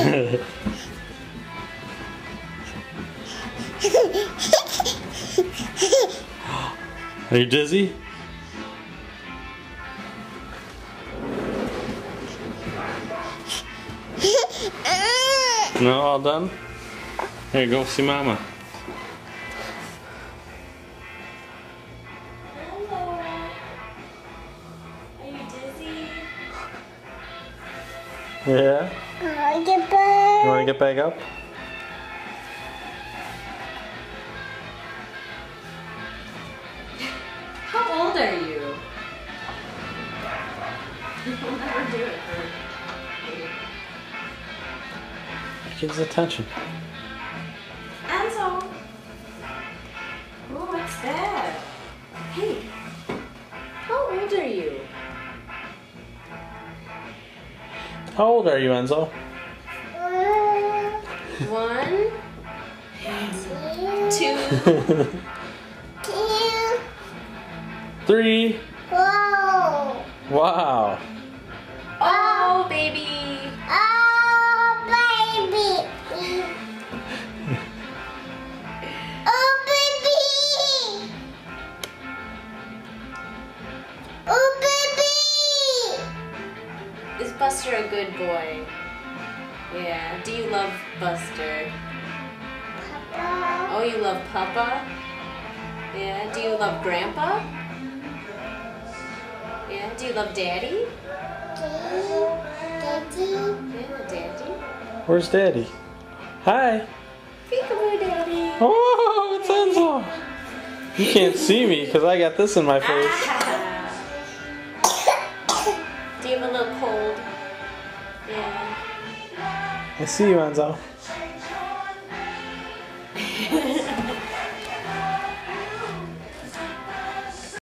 Are you dizzy? No, all done? Here, go see Mama. Hello. Are you dizzy? Yeah? You want to get back up? How old are you? You'll never do it for me. Get his attention. Enzo! Oh, what's that? Hey, how old are you? How old are you, Enzo? 1, 2, 3. Wow. oh, baby! Is Buster a good boy? Yeah. Do you love Buster? Oh, you love Papa? Yeah. Do you love Grandpa? Yeah. Do you love Daddy? Yeah, Daddy. Where's Daddy? Hi. Peekaboo, Daddy. Oh, it's Enzo. You can't see me because I got this in my face. Do you have a little cold? Yeah. I see you, Enzo.